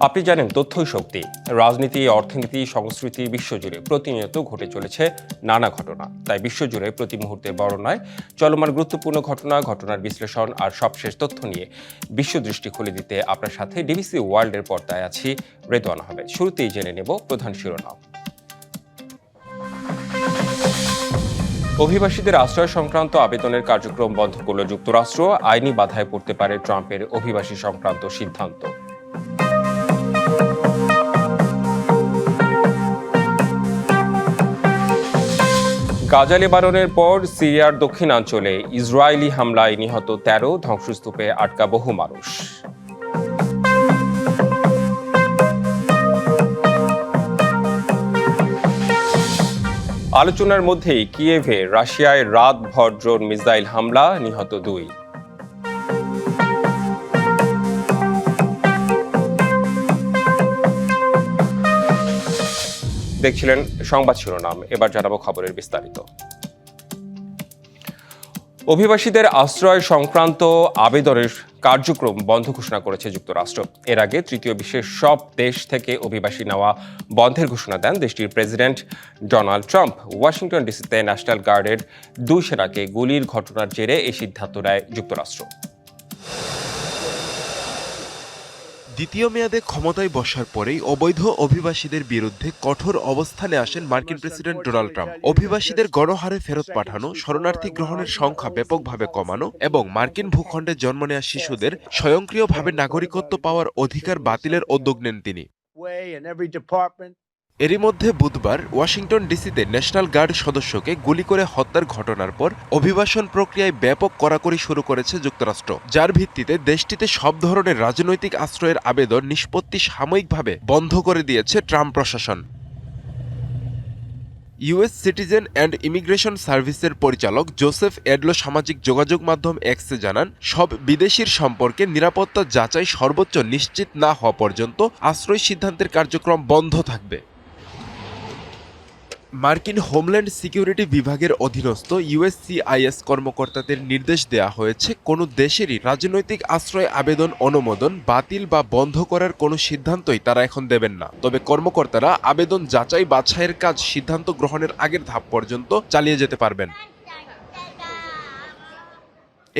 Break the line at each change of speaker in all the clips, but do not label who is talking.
আপনি জানেন তথ্যই শক্তি। রাজনীতি, অর্থনীতি, সংস্কৃতি বিশ্বজুড়ে প্রতিনিয়ত ঘটে চলেছে নানা ঘটনা। তাই বিশ্বজুড়ে প্রতি মুহূর্তে বর্ণনায় চলমান গুরুত্বপূর্ণ ঘটনার বিশ্লেষণ আর সবশেষ তথ্য নিয়ে বিশ্বদৃষ্টি খুলে দিতে আপনার সাথে ডিবিসি ওয়ার্ল্ডের পর্দায় আছি রেদওয়ান আহমেদ। শুরুতেই জেনে নেব প্রধান শিরোনাম। অভিবাসীদের আশ্রয় সংক্রান্ত আবেদনের কার্যক্রম বন্ধ করল যুক্তরাষ্ট্র। আইনি বাধায় পড়তে পারে ট্রাম্পের অভিবাসী সংক্রান্ত সিদ্ধান্ত। গাজা লেবাননের পর সিরিয়ার দক্ষিণাঞ্চলে ইসরায়েলি হামলায় নিহত ১৩, ধ্বংসস্তূপে আটকা বহু মানুষ। আলোচনার মধ্যেই কিয়েভে রাশিয়ায় রাতভর ড্রোন মিসাইল হামলা, নিহত ২। দেখছিলেন সংবাদ শিরোনাম, এবার জানাবো খবরের বিস্তারিত। অভিবাসীদের আশ্রয় সংক্রান্ত আবেদনের কার্যক্রম বন্ধ ঘোষণা করেছে যুক্তরাষ্ট্র। এর আগে তৃতীয় বিশ্বের সব দেশ থেকে অভিবাসী নেওয়া বন্ধের ঘোষণা দেন দেশটির প্রেসিডেন্ট ডোনাল্ড ট্রাম্প। ওয়াশিংটন ডিসিতে ন্যাশনাল গার্ডের ২ সেনাকে গুলির ঘটনার জেরে এই সিদ্ধান্ত নেয় যুক্তরাষ্ট্র।
দ্বিতীয় মেয়াদে ক্ষমতায় বসার পরেই অবৈধ অভিবাসীদের বিরুদ্ধে কঠোর অবস্থানে আসেন মার্কিন প্রেসিডেন্ট ডোনাল্ড ট্রাম্প। অভিবাসীদের গণহারে ফেরত পাঠানো, শরণার্থী গ্রহণের সংখ্যা ব্যাপকভাবে কমানো এবং মার্কিন ভূখণ্ডে জন্ম নেওয়া শিশুদের স্বয়ংক্রিয়ভাবে নাগরিকত্ব পাওয়ার অধিকার বাতিলের উদ্যোগ নেন তিনি। এরই মধ্যে বুধবার ওয়াশিংটন ডিসিতে ন্যাশনাল গার্ড সদস্যকে গুলি করে হত্যার ঘটনার পর অভিবাসন প্রক্রিয়ায় ব্যাপক কড়াকড়ি শুরু করেছে যুক্তরাষ্ট্র, যার ভিত্তিতে দেশটিতে সব ধরনের রাজনৈতিক আশ্রয়ের আবেদন নিষ্পত্তি সাময়িকভাবে বন্ধ করে দিয়েছে ট্রাম্প প্রশাসন। ইউএস সিটিজেন অ্যান্ড ইমিগ্রেশন সার্ভিসের পরিচালক জোসেফ এডলো সামাজিক যোগাযোগ মাধ্যম এক্সে জানান, সব বিদেশির সম্পর্কে নিরাপত্তা যাচাই সর্বোচ্চ নিশ্চিত না হওয়া পর্যন্ত আশ্রয় সিদ্ধান্তের কার্যক্রম বন্ধ থাকবে। মার্কিন হোমল্যান্ড সিকিউরিটি বিভাগের অধীনস্থ ইউএসসিআইএস কর্মকর্তাদের নির্দেশ দেওয়া হয়েছে, কোনো দেশেরই রাজনৈতিক আশ্রয় আবেদন অনুমোদন বাতিল বা বন্ধ করার কোনো সিদ্ধান্তই তারা এখন দেবেন না। তবে কর্মকর্তারা আবেদন যাচাই বাছাইয়ের কাজ সিদ্ধান্ত গ্রহণের আগের ধাপ পর্যন্ত চালিয়ে যেতে পারবেন।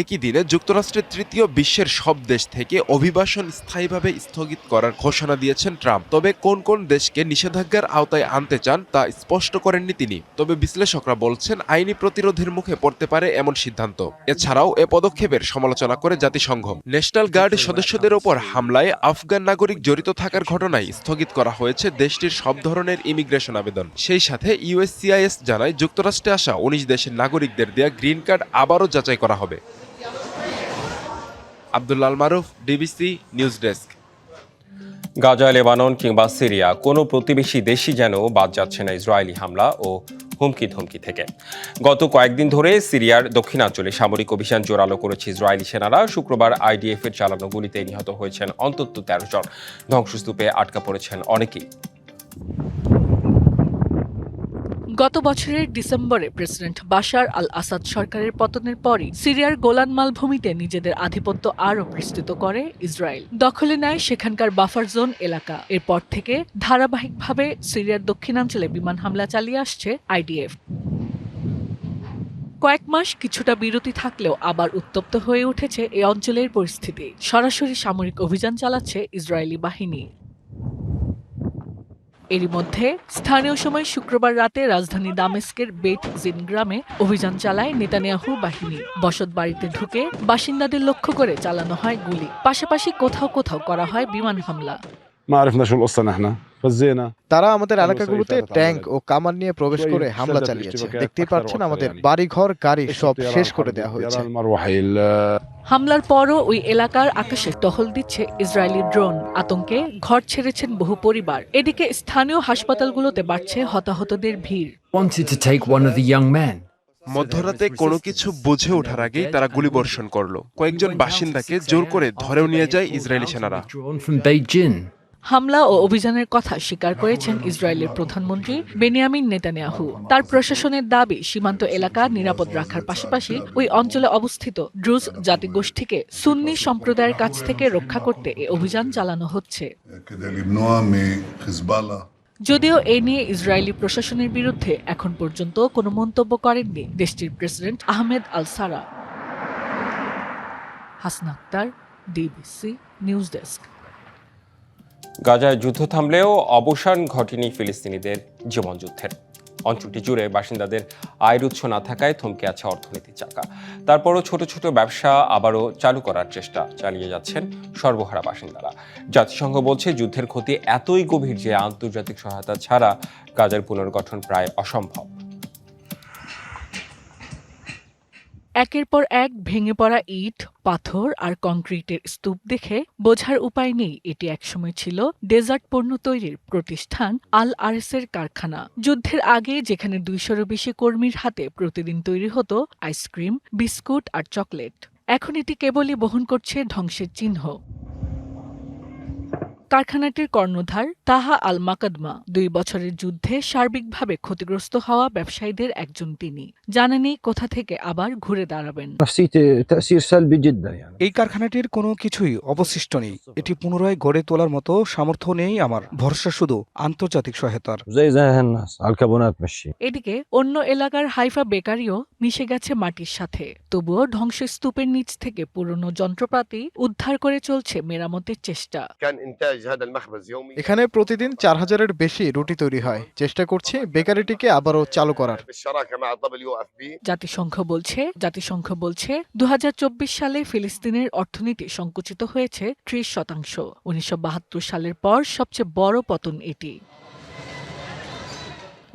একই দিনে যুক্তরাষ্ট্রের তৃতীয় বিশ্বের সব দেশ থেকে অভিবাসন স্থায়ীভাবে স্থগিত করার ঘোষণা দিয়েছেন ট্রাম্প। তবে কোন কোন দেশকে নিষেধাজ্ঞার আওতায় আনতে চান তা স্পষ্ট করেননি তিনি। তবে বিশ্লেষকরা বলছেন আইনি প্রতিরোধের মুখে পড়তে পারে এমন সিদ্ধান্ত। এছাড়াও এ পদক্ষেপের সমালোচনা করে জাতিসংঘ। ন্যাশনাল গার্ড সদস্যদের ওপর হামলায় আফগান নাগরিক জড়িত থাকার ঘটনায় স্থগিত করা হয়েছে দেশটির সব ধরনের ইমিগ্রেশন আবেদন। সেই সাথে ইউএসসিআইএস জানায় যুক্তরাষ্ট্রে আসা ১৯ দেশের নাগরিকদের দেয়া গ্রিন কার্ড আবারও যাচাই করা হবে। Abdullah Al Maruf, DBC news desk.
Gaza, Lebanon কিংবা সিরিয়া কোনো প্রতিবেশী দেশই যেন বাদ যাচ্ছে না ইসরায়েলি হামলা ও হুমকি ধমকি থেকে। গত কয়েকদিন ধরে সিরিয়ার দক্ষিণাঞ্চলে সামরিক অভিযান জোরালো করেছে ইসরায়েলি সেনারা। শুক্রবার আইডিএফ এর চালানো গুলিতে নিহত হয়েছেন অন্তত ১৩ জন, ধ্বংসস্তূপে আটকা পড়েছেন অনেকেই।
গত বছরের ডিসেম্বরে প্রেসিডেন্ট বাশার আল আসাদ সরকারের পতনের পরই সিরিয়ার গোলান মালভূমিতে নিজেদের আধিপত্য আরও বিস্তৃত করে ইসরায়েল। দখলে নেয় সেখানকার বাফার জোন এলাকা। এরপর থেকে ধারাবাহিকভাবে সিরিয়ার দক্ষিণাঞ্চলে বিমান হামলা চালিয়ে আসছে আইডিএফ। কয়েক মাস কিছুটা বিরতি থাকলেও আবার উত্তপ্ত হয়ে উঠেছে এই অঞ্চলের পরিস্থিতি। সরাসরি সামরিক অভিযান চালাচ্ছে ইসরায়েলি বাহিনী। এরই মধ্যে স্থানীয় সময় শুক্রবার রাতে রাজধানী দামেস্কের বেট জিন গ্রামে অভিযান চালায় নেতানিয়াহু বাহিনী। বসত বাড়িতে ঢুকে বাসিন্দাদের লক্ষ্য করে চালানো হয় গুলি। পাশাপাশি কোথাও কোথাও করা হয় বিমান হামলা।
তারা আমাদের এলাকাগুলোতে ট্যাঙ্ক ও কামান নিয়ে প্রবেশ করে হামলা চালিয়েছে। দেখতেই পাচ্ছেন আমাদের বাড়িঘর, গাড়ি সব শেষ করে দেওয়া হয়েছে।
হামলার পরও ওই এলাকার আকাশে টহল দিচ্ছে ইসরায়েলি ড্রোন। আতঙ্কে ঘর ছেড়েছেন বহু পরিবার। এদিকে স্থানীয় হাসপাতালগুলোতে বাড়ছে হতাহতদের ভিড়।
মধ্যরাতে কোনো কিছু বুঝে ওঠার আগেই তারা গুলিবর্ষণ করলো। কয়েকজন বাসিন্দাকে জোর করে ধরেও নিয়ে যায় ইসরায়েলি সেনারা।
হামলা ও অভিযানের কথা স্বীকার করেছেন ইসরায়েলের প্রধানমন্ত্রী বেনিয়ামিন নেতানিয়াহু। তার প্রশাসনের দাবি, সীমান্ত এলাকা নিরাপদ রাখার পাশাপাশি ওই অঞ্চলে অবস্থিত ড্রুজ জাতিগোষ্ঠীকে সুন্নি সম্প্রদায়ের কাছ থেকে রক্ষা করতে এ অভিযান চালানো হচ্ছে। যদিও এ নিয়ে ইসরায়েলি প্রশাসনের বিরুদ্ধে এখন পর্যন্ত কোনো মন্তব্য করেননি দেশটির president Ahmed al Sharaa. Hasna Akter, DBC news desk.
গাজায় যুদ্ধ থামলেও অবসান ঘটেনি ফিলিস্তিনিদের জীবন যুদ্ধের। অঞ্চলটি জুড়ে বাসিন্দাদের আয়ের উৎস না থাকায় থমকে আছে অর্থনীতির চাকা। তারপরও ছোট ছোট ব্যবসা আবারও চালু করার চেষ্টা চালিয়ে যাচ্ছেন সর্বহারা বাসিন্দারা। জাতিসংঘ বলছে, যুদ্ধের ক্ষতি এতই গভীর যে আন্তর্জাতিক সহায়তা ছাড়া গাজার পুনর্গঠন প্রায় অসম্ভব।
একের পর এক ভেঙে পড়া ইট, পাথর আর কংক্রিটের স্তূপ দেখে বোঝার উপায় নেই এটি একসময় ছিল ডেজার্ট পণ্য তৈরির প্রতিষ্ঠান আল আরেসের কারখানা। যুদ্ধের আগে যেখানে 200-এরও বেশি কর্মীর হাতে প্রতিদিন তৈরি হতো আইসক্রিম, বিস্কুট আর চকলেট, এখন এটি কেবলই বহন করছে ধ্বংসের চিহ্ন। কারখানাটির কর্ণধার তাহা আল মাকাদমা 2 বছরের যুদ্ধে সার্বিকভাবে ক্ষতিগ্রস্ত হওয়া ব্যবসায়ীদের একজন। তিনি জানেনই কোথা থেকে আবার ঘুরে দাঁড়াবেন।
এই কারখানাটির কোনো কিছুই অবশিষ্ট নেই। এটি পুনরায় গড়ে তোলার মতো সামর্থ্য নেই আমার। ভরসা শুধু আন্তর্জাতিক সহায়তার।
এদিকে অন্য এলাকার হাইফা বেকারিও মিশে গেছে মাটির সাথে। তবুও ধ্বংসস্তূপের নিচ থেকে পুরনো যন্ত্রপাতি উদ্ধার করে চলছে মেরামতের চেষ্টা।
এখানে প্রতিদিন 4000-এর বেশি রুটি তৈরি হয়। চেষ্টা করছি বেকারিটিকে আবারও চালু করার।
জাতিসংঘ বলছে 2024 সালে ফিলিস্তিনের অর্থনীতি সংকুচিত হয়েছে 30%। 1972 সালের পর সবচেয়ে বড় পতন এটি।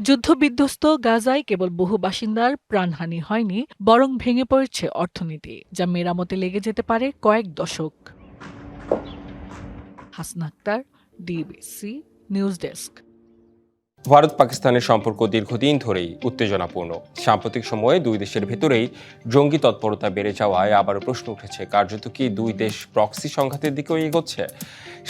যুদ্ধবিধ্বস্ত গাজায় কেবল বহু বাসিন্দার প্রাণহানি হয়নি, বরং ভেঙে পড়েছে অর্থনীতি, যা মেরামতে লেগে যেতে পারে কয়েক দশক। Hasna Akter, DBC news desk.
Bharat পাকিস্তানের সম্পর্ক দীর্ঘদিন ধরেই উত্তেজনাপূর্ণ। সাম্প্রতিক সময়ে দুই দেশের ভেতরেই জঙ্গি তৎপরতা বেড়ে যাওয়ায় আবারও প্রশ্ন উঠেছে, কার্যত কি দুই দেশ প্রক্সি সংঘাতের দিকেও এগোচ্ছে?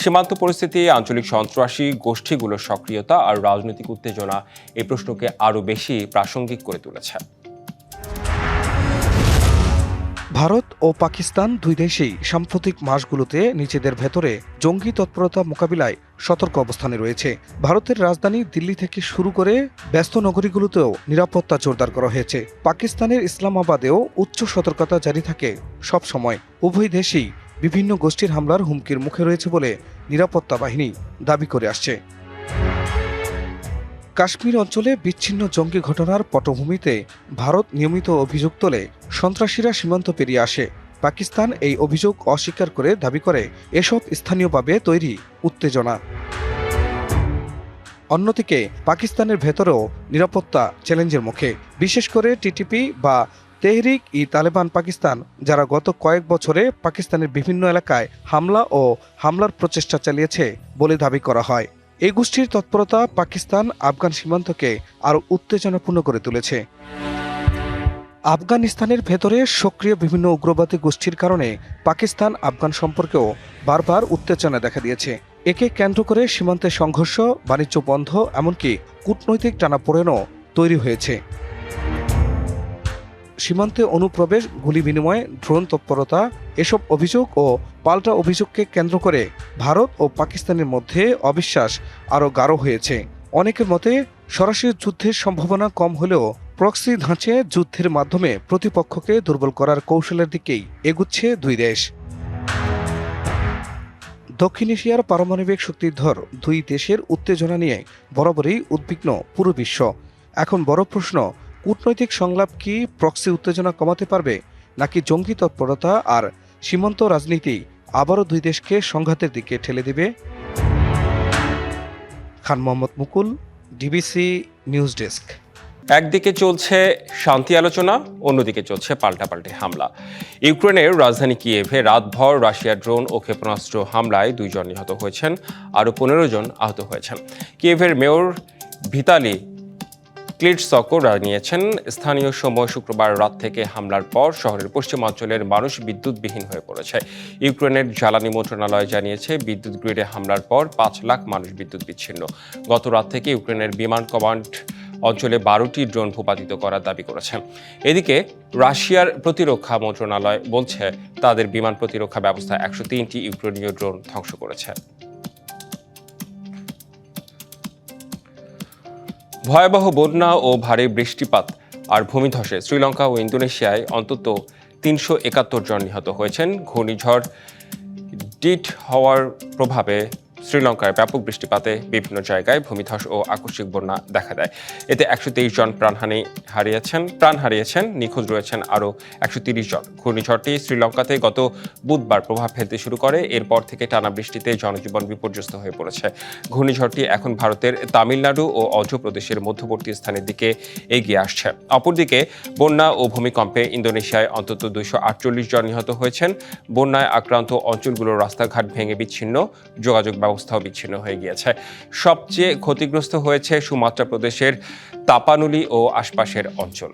সীমান্ত পরিস্থিতি, আঞ্চলিক সন্ত্রাসী গোষ্ঠীগুলোর সক্রিয়তা আর রাজনৈতিক উত্তেজনা এই প্রশ্নকে আরও বেশি প্রাসঙ্গিক করে তুলেছে।
ভারত ও পাকিস্তান দুই দেশেই সাম্প্রতিক মাসগুলোতে নিজেদের ভেতরে জঙ্গি তৎপরতা মোকাবিলায় সতর্ক অবস্থানে রয়েছে। ভারতের রাজধানী দিল্লি থেকে শুরু করে ব্যস্ত নগরীগুলোতেও নিরাপত্তা জোরদার করা হয়েছে। পাকিস্তানের ইসলামাবাদেও উচ্চ সতর্কতা জারি থাকে সব সময়। উভয় দেশেই বিভিন্ন গোষ্ঠীর হামলার হুমকির মুখে রয়েছে বলে নিরাপত্তা বাহিনী দাবি করে আসছে। কাশ্মীর অঞ্চলে বিচ্ছিন্ন জঙ্গি ঘটনার পটভূমিতে ভারত নিয়মিত অভিযোগ তোলে সন্ত্রাসীরা সীমান্ত পেরিয়ে আসে। পাকিস্তান এই অভিযোগ অস্বীকার করে দাবি করে এসব স্থানীয়ভাবে তৈরি উত্তেজনা। অন্যদিকে পাকিস্তানের ভেতরেও নিরাপত্তা চ্যালেঞ্জের মুখে, বিশেষ করে টিটিপি বা তেহরিক ই তালেবান পাকিস্তান, যারা গত কয়েক বছরে পাকিস্তানের বিভিন্ন এলাকায় হামলার প্রচেষ্টা চালিয়েছে বলে দাবি করা হয়। এই গোষ্ঠীর তৎপরতা পাকিস্তান আফগান সীমান্তকে আরও উত্তেজনাপূর্ণ করে তুলেছে। আফগানিস্তানের ভেতরে সক্রিয় বিভিন্ন উগ্রবাদী গোষ্ঠীর কারণে পাকিস্তান আফগান সম্পর্কেও বারবার উত্তেজনা দেখা দিয়েছে। একে কেন্দ্র করে সীমান্তে সংঘর্ষ, বাণিজ্য বন্ধ, এমনকি কূটনৈতিক টানাপোড়েনও তৈরি হয়েছে। সীমান্তে অনুপ্রবেশ, গুলি বিনিময়, ড্রোন তৎপরতা, এসব অভিযোগ ও পাল্টা অভিযোগকে কেন্দ্র করে ভারত ও পাকিস্তানের মধ্যে অবিশ্বাস আরও গাঢ় হয়েছে। অনেকের মতে সরাসরি যুদ্ধের সম্ভাবনা কম হলেও প্রক্সি ধাঁচে যুদ্ধের মাধ্যমে প্রতিপক্ষকে দুর্বল করার কৌশলের দিকেই এগুচ্ছে দুই দেশ। দক্ষিণ এশিয়ার পারমাণবিক শক্তিধর দুই দেশের উত্তেজনা নিয়ে বরাবরই উদ্বিগ্ন পুরো বিশ্ব। এখন বড় প্রশ্ন, কূটনৈতিক সংলাপ কি প্রক্সি উত্তেজনা কমাতে পারবে, নাকি জঙ্গি তৎপরতা আর সীমান্ত রাজনীতি আবারও দুই দেশকে সংঘাতের দিকে ঠেলে দেবে? খান মোহাম্মদ মুকুল, ডিবিসি নিউজ ডেস্ক।
একদিকে চলছে শান্তি আলোচনা, অন্যদিকে চলছে পাল্টাপাল্টি হামলা। ইউক্রেনের রাজধানী কিয়েভে রাতভর রাশিয়ার ড্রোন ও ক্ষেপণাস্ত্র হামলায় 2 জন নিহত হয়েছেন, আরও 15 জন আহত হয়েছেন। কিয়েভের মেয়র ভিতালি ক্লিটসকো জানিয়েছেন, স্থানীয় সময় শুক্রবার রাত থেকে হামলার পর শহরের পশ্চিমাঞ্চলের মানুষ বিদ্যুৎবিহীন হয়ে পড়েছে। ইউক্রেনের জ্বালানি মন্ত্রণালয় জানিয়েছে, বিদ্যুৎ গ্রিডে হামলার পর 5 লাখ মানুষ বিদ্যুৎ বিচ্ছিন্ন। গত রাত থেকে ইউক্রেনের বিমান কমান্ড অঞ্চলে 12টি ড্রোন ভূপাতিত করার দাবি করেছে। এদিকে রাশিয়ার প্রতিরক্ষা মন্ত্রণালয় বলছে, তাদের বিমান প্রতিরক্ষা ব্যবস্থা 103টি ইউক্রেনীয় ড্রোন ধ্বংস করেছে। ভয়াবহ বন্যা ও ভারী বৃষ্টিপাত আর ভূমিধসে শ্রীলঙ্কা ও ইন্দোনেশিয়ায় অন্তত 371 জন নিহত হয়েছেন। ঘূর্ণিঝড় ডিট হওয়ার প্রভাবে শ্রীলঙ্কায় ব্যাপক বৃষ্টিপাতে বিভিন্ন জায়গায় ভূমিধস ও আকস্মিক বন্যা দেখা দেয়। এতে 123 জন প্রাণ হারিয়েছেন, নিখোঁজ রয়েছেন আরও 130 জন। ঘূর্ণিঝড়টি শ্রীলঙ্কাতে গত বুধবার প্রভাব ফেলতে শুরু করে। এরপর থেকে টানা বৃষ্টিতে জনজীবন বিপর্যস্ত হয়ে পড়েছে। ঘূর্ণিঝড়টি এখন ভারতের তামিলনাড়ু ও অন্ধ্রপ্রদেশের মধ্যবর্তী স্থানের দিকে এগিয়ে আসছে। অপরদিকে বন্যা ও ভূমিকম্পে ইন্দোনেশিয়ায় অন্তত 248 জন নিহত হয়েছেন। বন্যায় আক্রান্ত অঞ্চলগুলোর রাস্তাঘাট ভেঙে বিচ্ছিন্ন, যোগাযোগ ব্যবস্থাও বিচ্ছিন্ন হয়ে গিয়েছে। সবচেয়ে ক্ষতিগ্রস্ত হয়েছে সুমাত্রা প্রদেশের তাপানুলি ও আশপাশের অঞ্চল।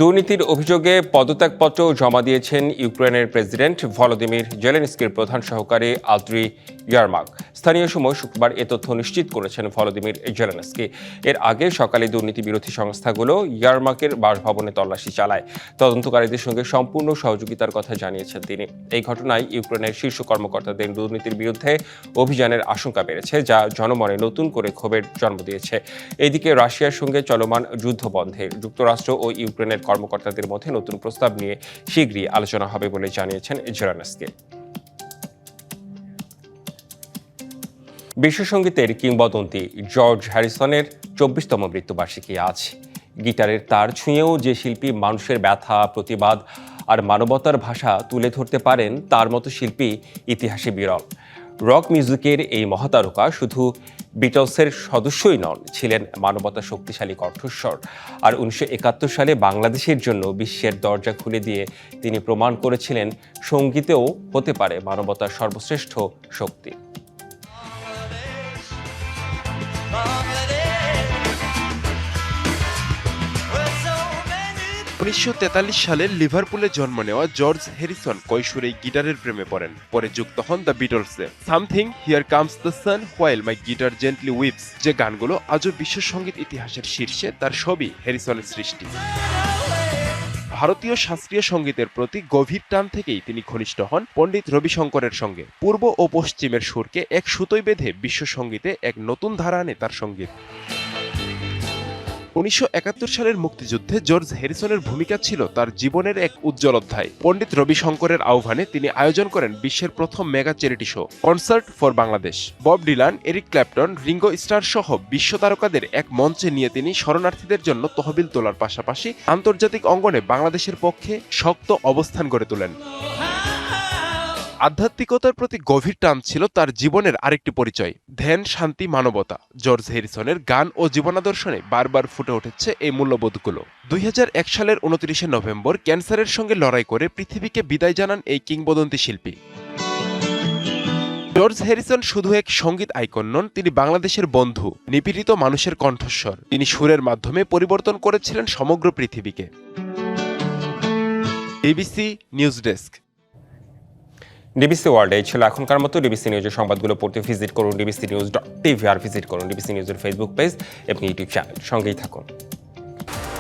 দুর্নীতির অভিযোগে পদত্যাগপত্র জমা দিয়েছেন ইউক্রেনের প্রেসিডেন্ট ভলোদিমির জেলেনস্কির প্রধান সহকারী আন্দ্রি ইয়ারমাক। স্থানীয় সময় শুক্রবার এ তথ্য নিশ্চিত করেছেন ভলোদিমির জেলেনস্কি। এর আগে সকালে দুর্নীতি বিরোধী সংস্থাগুলো ইয়ারমাকের বাসভবনে তল্লাশি চালায়। তদন্তকারীদের সঙ্গে সম্পূর্ণ সহযোগিতার কথা জানিয়েছেন তিনি। এই ঘটনায় ইউক্রেনের শীর্ষ কর্মকর্তাদের দুর্নীতির বিরুদ্ধে অভিযানের আশঙ্কা বেড়েছে, যা জনমনে নতুন করে ক্ষোভের জন্ম দিয়েছে। এদিকে রাশিয়ার সঙ্গে চলমান যুদ্ধ বন্ধে যুক্তরাষ্ট্র ও ইউক্রেনের কর্মকর্তাদের মধ্যে নতুন প্রস্তাব নিয়ে শীঘ্রই আলোচনা হবে বলে জানিয়েছেন জেলেনস্কি। বিশ্বসঙ্গীতের কিংবদন্তি জর্জ হ্যারিসনের 24তম মৃত্যুবার্ষিকী আজ। গিটারের তার ছুঁয়েও যে শিল্পী মানুষের ব্যথা, প্রতিবাদ আর মানবতার ভাষা তুলে ধরতে পারেন, তার মতো শিল্পী ইতিহাসে বিরল। রক মিউজিকের এই মহাতারকা শুধু বিটলসের সদস্যই নন, ছিলেন মানবতার শক্তিশালী কণ্ঠস্বর। আর 1971 সালে বাংলাদেশের জন্য বিশ্বের দরজা খুলে দিয়ে তিনি প্রমাণ করেছিলেন, সঙ্গীতেও হতে পারে মানবতার সর্বশ্রেষ্ঠ শক্তি।
1943 সালে লিভারপুলে জন্ম নেওয়া জর্জ হ্যারিসন কৈশোরেই গিটারের প্রেমে পড়েন। পরে যুক্ত হন দ্য বিটলসে। Something, here comes the sun, while my guitar gently weeps, যে গানগুলো আজও বিশ্ব সঙ্গীত ইতিহাসের শীর্ষে, তার সবই হ্যারিসনের সৃষ্টি। ভারতীয় শাস্ত্রীয় সঙ্গীতের প্রতি গভীর টান থেকেই তিনি ঘনিষ্ঠ হন পণ্ডিত রবিশঙ্করের সঙ্গে। পূর্ব ও পশ্চিমের সুরকে এক সুতোয় বেঁধে বিশ্ব সঙ্গীতে এক নতুন ধারা আনে তার সঙ্গীত। 1971 সালের মুক্তিযুদ্ধে জর্জ হ্যারিসনের ভূমিকা ছিল তার জীবনের এক উজ্জ্বল অধ্যায়। পণ্ডিত রবিশঙ্করের আহ্বানে তিনি আয়োজন করেন বিশ্বের প্রথম mega charity show, concert for Bangladesh. Bob Dylan, Eric Clapton, Ringo Starr সহ বিশ্ব তারকাদের এক মঞ্চে নিয়ে তিনি শরণার্থীদের জন্য তহবিল তোলার পাশাপাশি আন্তর্জাতিক অঙ্গনে বাংলাদেশের পক্ষে শক্ত অবস্থান গড়ে তোলেন। আধ্যাত্মিকতার প্রতি গভীর টান ছিল তার জীবনের আরেকটি পরিচয়, ধ্যান, শান্তি, মানবতা। জর্জ হ্যারিসনের গান ও জীবনাদর্শনে বারবার ফুটে উঠেছে এই মূল্যবোধগুলো। 2001 সালের 29শে নভেম্বর ক্যান্সারের সঙ্গে লড়াই করে পৃথিবীকে বিদায় জানান এই কিংবদন্তি শিল্পী। জর্জ হ্যারিসন শুধু এক সঙ্গীত আইকন নন, তিনি বাংলাদেশের বন্ধু, নিপীড়িত মানুষের কণ্ঠস্বর। তিনি সুরের মাধ্যমে পরিবর্তন করেছিলেন সমগ্র পৃথিবীকে। DBC news desk.
DBC world এই ছিল এখনকার মতো। ডিবিসি নিউজের সংবাদগুলো পড়তে ভিজিট করুন dbcnews.tv আর ভিজিট করুন ডিবিসি নিউজের ফেসবুক পেজ এবং ইউটিউব চ্যানেল। সঙ্গেই থাকুন।